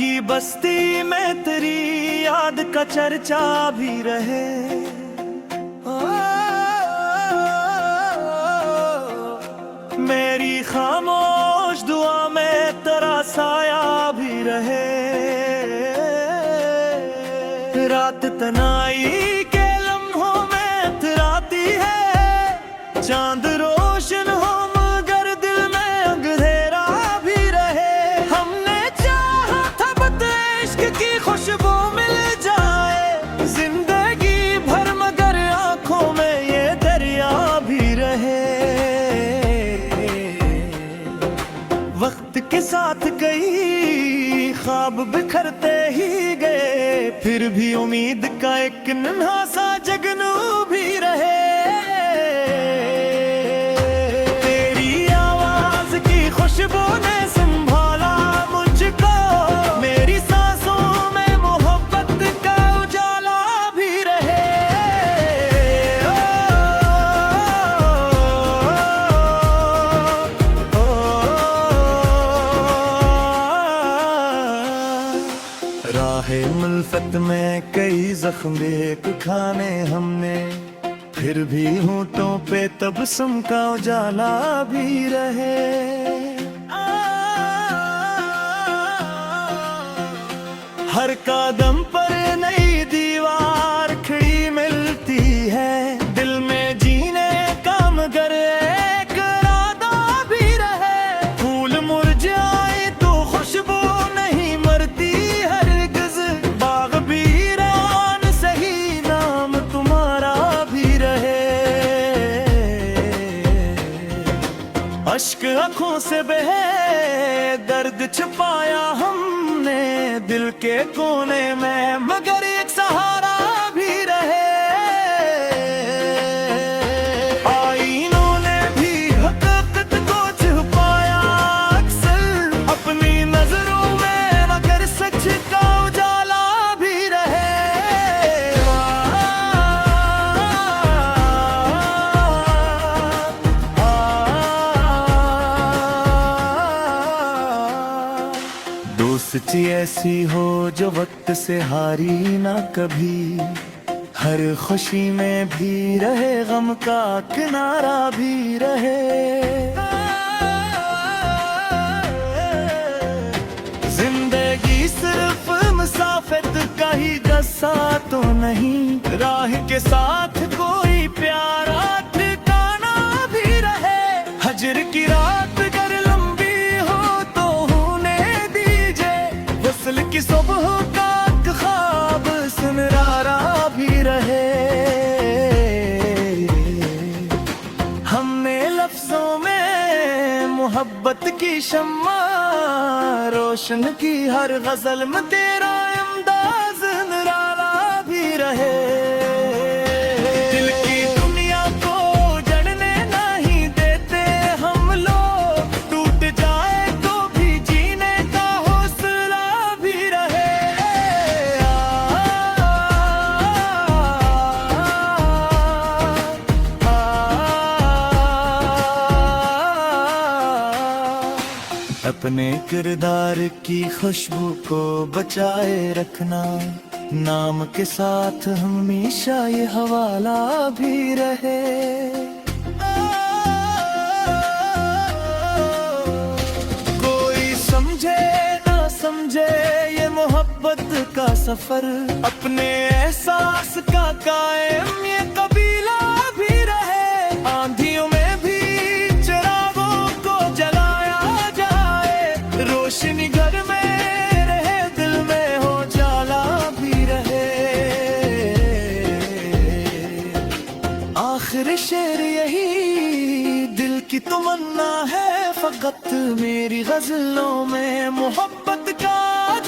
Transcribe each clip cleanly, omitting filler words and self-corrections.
की बस्ती में तेरी याद का चर्चा भी रहे। मेरी खामोश दुआ में तेरा साया भी रहे। रात तनाई के लम्हों में इतराती है, चांद रोशन हो मगर दिल में अंधेरा भी रहे। हमने चाहा था बस इश्क की खुशबू मिल जाए, जिंदगी भर मगर आंखों में ये दरिया भी रहे। वक्त के साथ कई ख्वाब बिखरते ही गए, फिर भी उम्मीद का एक नन्हा सा जगनू भी रहे। तेरी आवाज की खुशबू ने संभाला मुझको, मेरी सांसों में मोहब्बत का उजाला भी रहे। राहे मुल्फत में कई जख्म एक खाने हमने, फिर भी होंठों पे तबस्सुम का उजाला भी रहे। हर कदम पर नई दीवार खड़ी मिलती है, दिल में जीने का मगर एक इरादा भी रहे। फूल मुरझाए तो खुशबू नहीं मरती हरगिज़, बाग वीरान सही नाम तुम्हारा भी रहे। अश्क आँखों से बहे दर्द छुपाया हमने दिल के कोने में, मगर एक सहारा भी रहे। आईनों ने भी हकीकत को छुपाया अक्सर अपनी नजरों में, मगर सच का उजाला भी रहे। दोस्ती ऐसी हो जो वक्त से हारी ना कभी, हर खुशी में भी रहे गम का किनारा भी रहे। जिंदगी सिर्फ मुसाफिर का ही गस्सा तो नहीं, राह के साथ कोई प्यारा ठिकाना भी रहे। हजर की रात अगर लंबी हो तो होने दीजिए, वसल की सुबह का ख्वाब सुनहरा भी रहे। हमने लफ्जों में मोहब्बत की शम्मा रोशन की, हर गजल में तेरा अंदाज निराला भी रहे। दिल की दुनिया को जड़ने नहीं देते हम लोग, टूट जाए तो भी जीने का हौसला भी रहे। अपने किरदार की खुशबू को बचाए रखना, नाम के साथ हमेशा ये हवाला भी रहे। कोई समझे ना समझे ये मोहब्बत का सफर, अपने एहसास का कायम ये कबीला भी रहे। आंधियों में भी चिरागों को जलाया जाए, रोशनी घर में रहे दिल में हो जाला भी रहे। आखिर शेर यही दिल की तमन्ना है, फकत मेरी गजलों में मोहब्बत का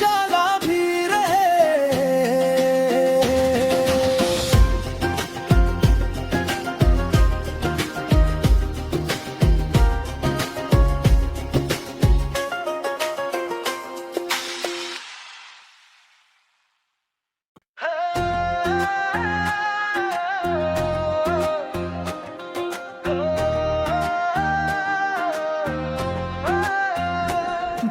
जाला भी रहे।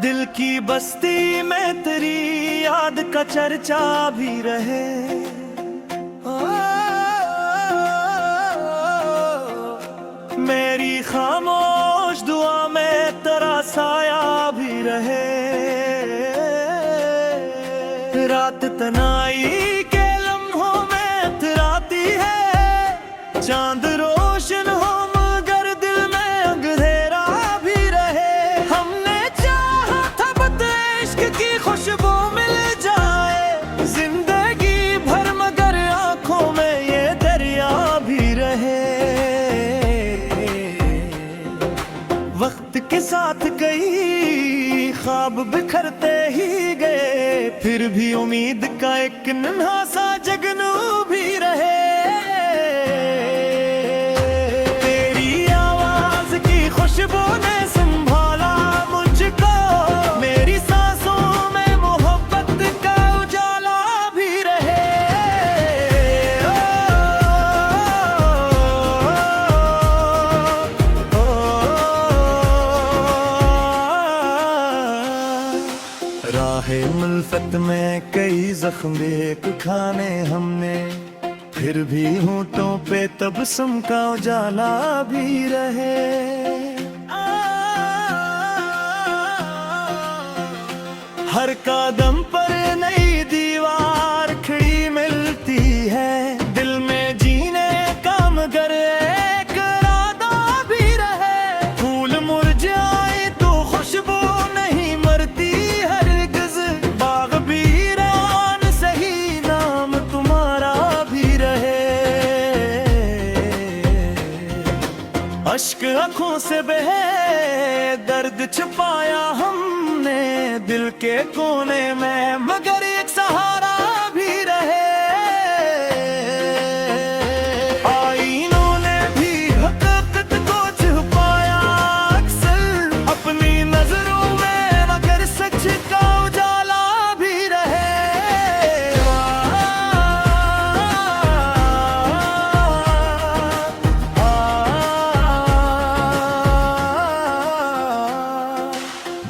दिल की बस्ती में तेरी याद का चर्चा भी रहे। मेरी खामोश दुआ में तेरा साया भी रहे। रात तनाई के लम्हों में अथराती है, चांद रोशन हो मगर दिल में अंधेरा भी रहे। हमने चाहा था बस इश्क की खुशबू मिल जाए, जिंदगी भर मगर आंखों में ये दरिया भी रहे। वक्त के साथ कई ख्वाब बिखरते ही गए, फिर भी उम्मीद का एक नन्हा सा जगनू भी रहे। तेरी आवाज की खुशबू ने संभाला मुझको, मेरी सांसों में मोहब्बत का उजाला भी रहे। राहे मुल्फत में कई जख्म देख खाने हमने, फिर भी होंठों पे तबस्सुम का उजाला भी रहे। हर कदम पर नई दीवार खड़ी मिलती है, दिल में जीने का मगर एक इरादा भी रहे। फूल मुरझाए तो खुशबू नहीं मरती हरगिज़, बाग वीरान सही नाम तुम्हारा भी रहे। अश्क आँखों से बहे दर्द छुपाया हमने दिल के कोने में, मगर एक सहारा भी रहे। आईनों ने भी हकीकत को छुपाया अक्सर अपनी नजरों में, मगर सच का उजाला भी रहे।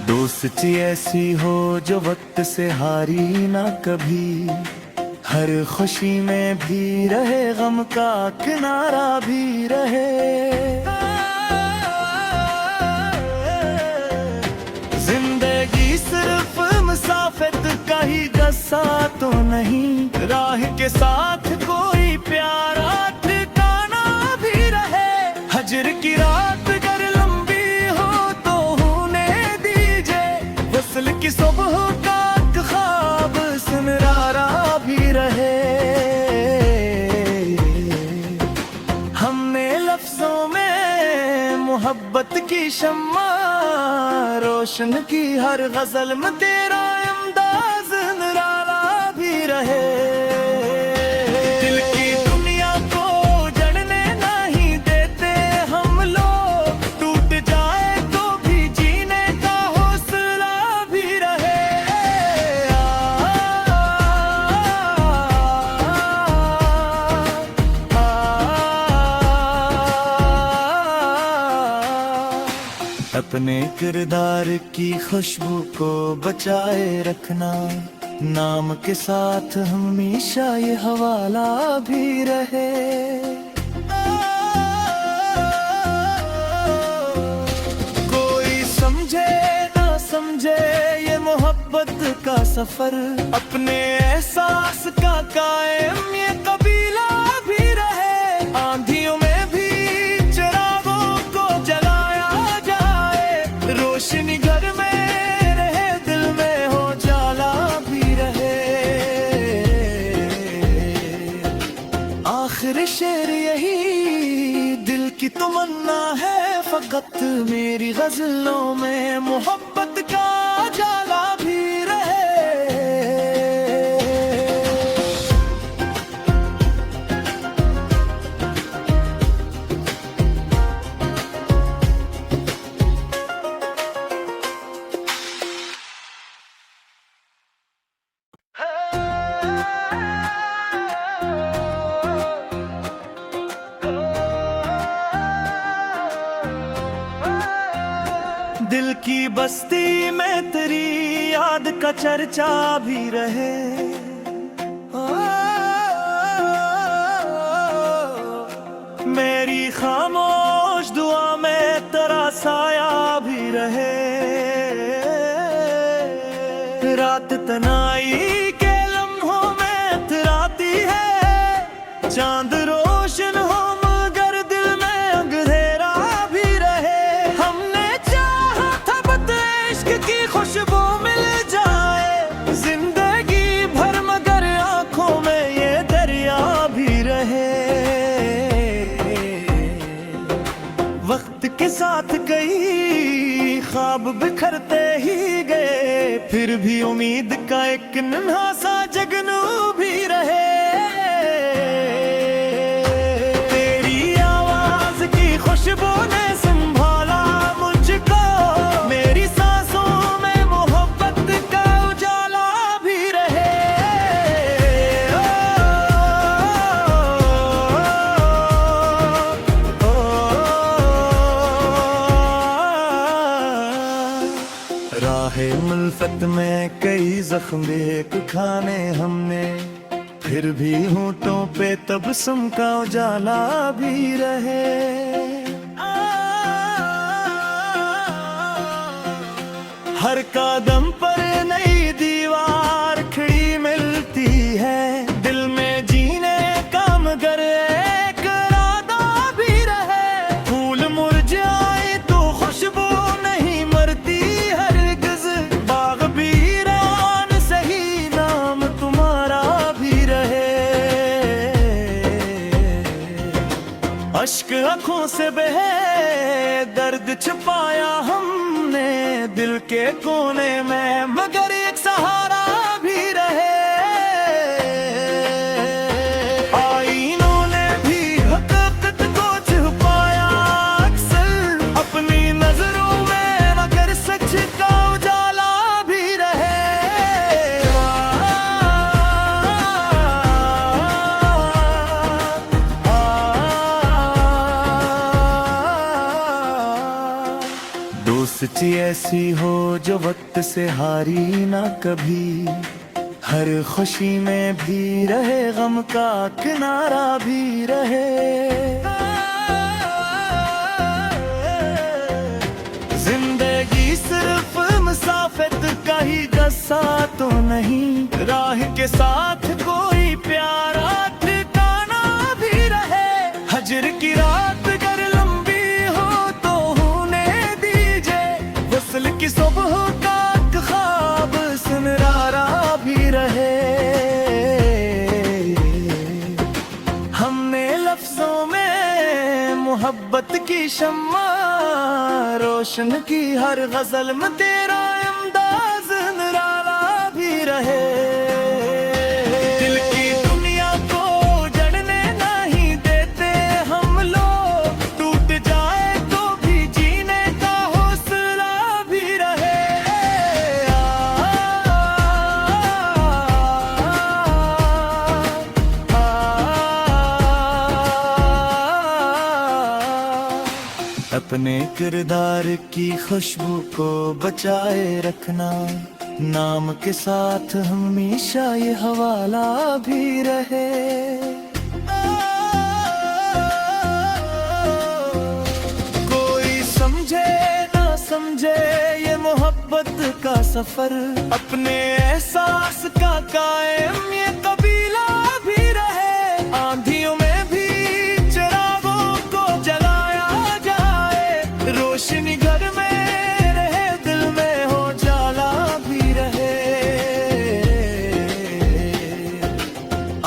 दोस्ती ऐसी हो जो वक्त से हारी ना कभी, हर खुशी में भी रहे गम का किनारा भी रहे। जिंदगी सिर्फ मुसाफिर का ही जस्सा तो नहीं, राह के साथ कोई प्यारा ठिकाना भी रहे। हजर की रात अगर लंबी हो तो होने दीजिए, वसल की सुबह का ख्वाब सुनहरा भी रहे। हमने लफ्जों में मोहब्बत की शम्मा रोशन की, हर गजल में तेरा अंदाज निराला भी रहे। दिल की दुनिया को जड़ने नहीं देते हम लोग, टूट जाए तो भी जीने का हौसला भी रहे। अपने किरदार की खुशबू को बचाए रखना, नाम के साथ हमेशा ये हवाला भी रहे। कोई समझे ना समझे ये मोहब्बत का सफर, अपने एहसास का कायम ये कबीला भी रहे। आंधियों में भी चिरागों को जलाया जाए, रोशनी घर में रहे दिल में हो जाला भी रहे। आखिर शेर यही दिल की तमन्ना है, फकत मेरी गजलों में मोहब्बत का जाला भी रहे। दिल की बस्ती में तेरी याद का चर्चा भी रहे। मेरी खामोश दुआ में तेरा साया भी रहे। रात तनाई के लम्हों में इतराती है, चांद रोशन हो मगर दिल में अंधेरा भी रहे। हमने चाहा था बस इश्क की खुशबू मिल जाए, जिंदगी भर मगर आंखों में ये दरिया भी रहे। वक्त के साथ कई ख्वाब बिखरते ही गए, फिर भी उम्मीद का एक नन्हा सा जगनू भी रहे। तेरी आवाज की खुशबू ने संभाला मुझको, मेरी सांसों में मोहब्बत का उजाला भी रहे। राहे मुल्फत में कई जख्म देख खाने हमने, फिर भी होंठों पे तबस्सुम का उजाला भी रहे। हर कदम पर नई दीवार खड़ी मिलती है, दिल में जीने का मगर एक इरादा भी रहे। फूल मुरझाए तो खुशबू नहीं मरती हरगिज़, बाग वीरान सही नाम तुम्हारा भी रहे। अश्क आँखों से बहे दर्द छुपाया हमने दिल के कोने में, मगर एक सहारा भी रहे। आईनों ने भी हकीकत को छुपाया अक्सर अपनी नजरों में, मगर सच का उजाला भी रहे। दोस्ती ऐसी हो जो वक्त से हारी ना कभी, हर खुशी में भी रहे गम का किनारा भी रहे। जिंदगी सिर्फ मुसाफिर का ही गस्सा तो नहीं, राह के साथ कोई प्यारा ठिकाना भी रहे। हजर की रात अगर लंबी हो तो होने दीजिए, वसल की सुबह का ख्वाब सुनहरा भी रहे। हमने लफ्जों में मोहब्बत की शम्मा रोशन की, हर गजल में तेरा अंदाज निराला भी रहे। दिल की दुनिया को जड़ने नहीं देते हम लोग, टूट जाए तो भी जीने का हौसला भी रहे। अपने किरदार की खुशबू को बचाए रखना, नाम के साथ हमेशा ये हवाला भी रहे। कोई समझे ना समझे ये मोहब्बत का सफर, अपने एहसास का कायम ये कबीला भी रहे। आंधियों में भी चिरागों को जलाया जाए, रोशनी घर में रहे दिल में हो जाला भी रहे।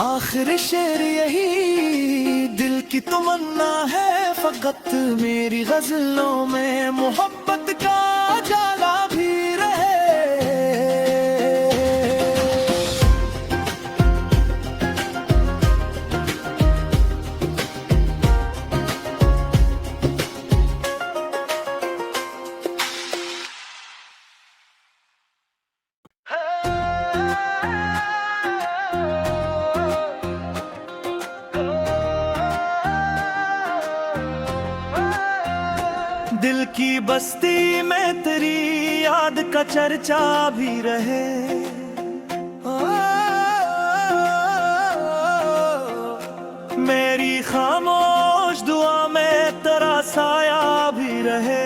आखिर शेर यही दिल की तमन्ना है, फकत मेरी गजलों में मोहब्बत का जाला भी रहे। दिल की बस्ती में तेरी याद का चर्चा भी रहे। मेरी खामोश दुआ में तेरा साया भी रहे।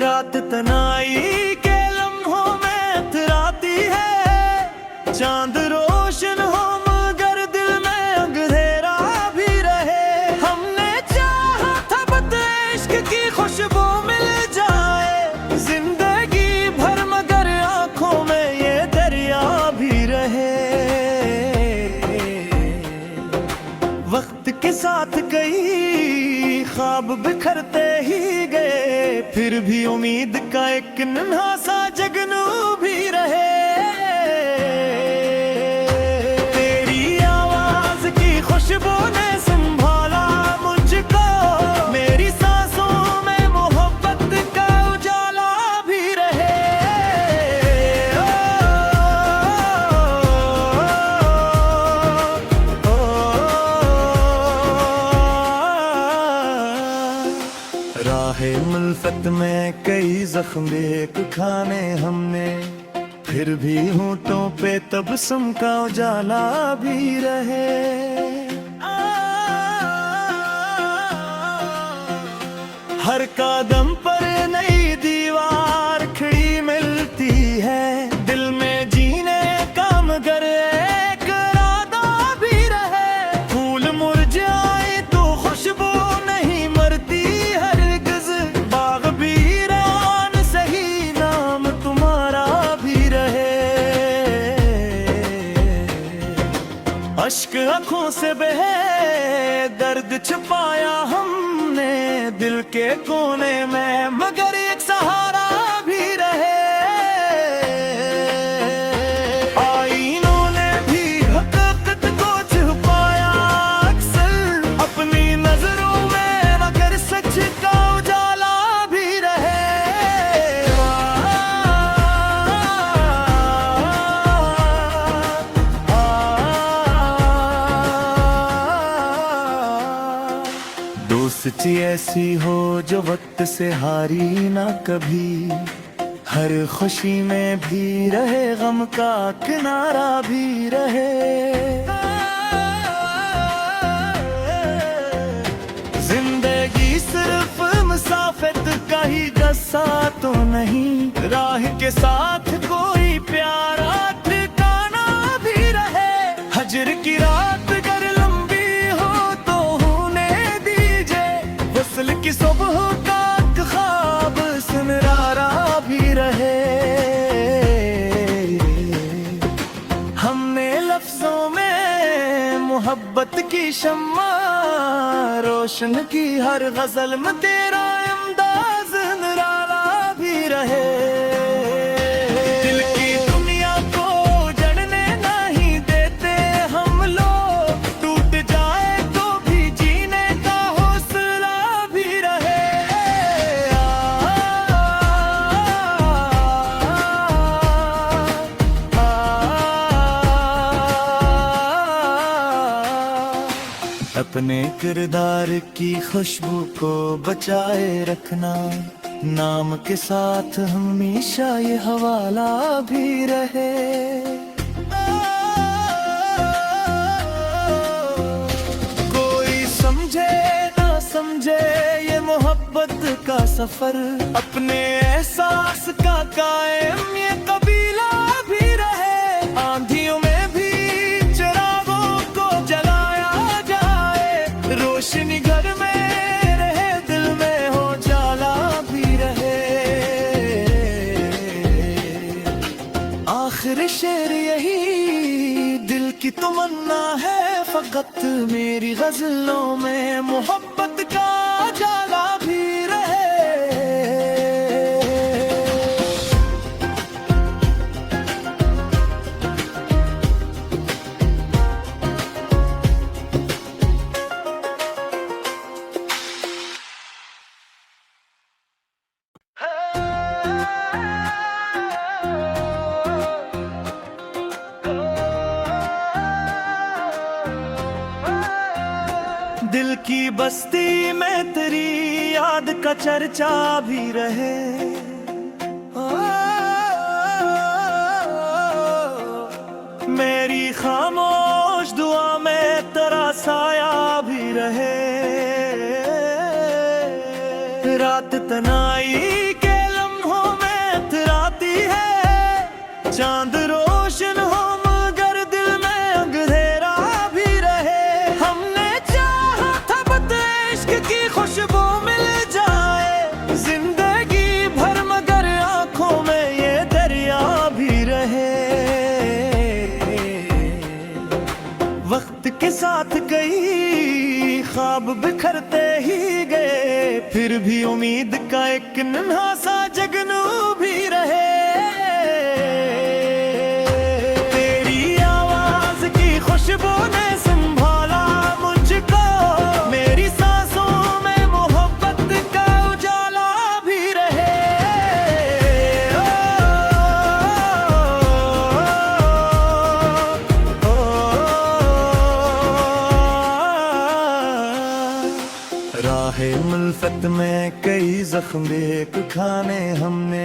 रात तनाई के लम्हों में इतराती है, चांद रोशन हो मगर दिल में अंधेरा भी रहे। हमने चाहा था बस इश्क की खुशबू मिल जाए, जिंदगी भर मगर आंखों में ये दरिया भी रहे। वक्त के साथ कई ख्वाब बिखरते ही गए, फिर भी उम्मीद का एक नन्हा सा जगनू भी रहे। तेरी आवाज की खुशबू ने संभाला मुझको, मेरी सांसों में मोहब्बत का उजाला भी रहे। राहे मुल्फत में कई जख्म देख खाने हमने, फिर भी होंठों पे तबस्सुम का उजाला भी रहे। हर कदम पर नई दीवार खड़ी मिलती है, दिल में जीने का मगर एक इरादा भी रहे। फूल मुरझाए तो खुशबू नहीं मरती हरगिज़, बाग वीरान सही नाम तुम्हारा भी रहे। अश्क आँखों से बहे दर्द छुपाया हमने दिल के कोने में, मगर एक सहारा भी रहे। आईनों ने भी हकीकत को छुपाया अक्सर अपनी नजरों में, मगर सच का उजाला भी रहे। दोस्ती ऐसी हो जो वक्त से हारी ना कभी, हर खुशी में भी रहे गम का किनारा भी रहे। जिंदगी सिर्फ मुसाफिर का ही गस्सा तो नहीं, राह के साथ कोई प्यारा ठिकाना भी रहे। हजर की रात अगर लंबी हो तो होने दीजिए, वसल की सुबह का ख्वाब सुनहरा भी रहे। हमने लफ्जों में मोहब्बत की शम्मा रोशन की, हर गजल में तेरा अंदाज निराला भी रहे। दिल की दुनिया को जड़ने नहीं देते हम लोग, टूट जाए तो भी जीने का हौसला भी रहे। अपने किरदार की खुशबू को बचाए रखना, नाम के साथ हमेशा ये हवाला भी रहे। कोई समझे ना समझे ये मोहब्बत का सफर, अपने एहसास का कायम ये कबीला भी रहे। आंधियों में भी चिरागों को जलाया जाए, रोशनी घर में रहे दिल में हो जाला भी रहे। आखिर शेर यही दिल की तमन्ना है, फकत मेरी गजलों में मोहब्बत का जाला भी रहे। दिल की बस्ती में तेरी याद का चर्चा भी रहे। मेरी खामोश दुआ में तेरा साया भी रहे। रात तनाई के लम्हों में इतराती है, चांद रोशन हो मगर दिल में अंधेरा भी रहे। हमने चाहा था बस इश्क की खुशबू मिल जाए, जिंदगी भर मगर आंखों में ये दरिया भी रहे। वक्त के साथ कई ख्वाब बिखरते ही गए, फिर भी उम्मीद का एक नन्हा सा जगनू भी रहे। तेरी आवाज की खुशबू ने संभाला मुझको, मेरी सांसों में मोहब्बत का उजाला भी रहे। राहे मुल्फत में कई जख्म एक खाने हमने।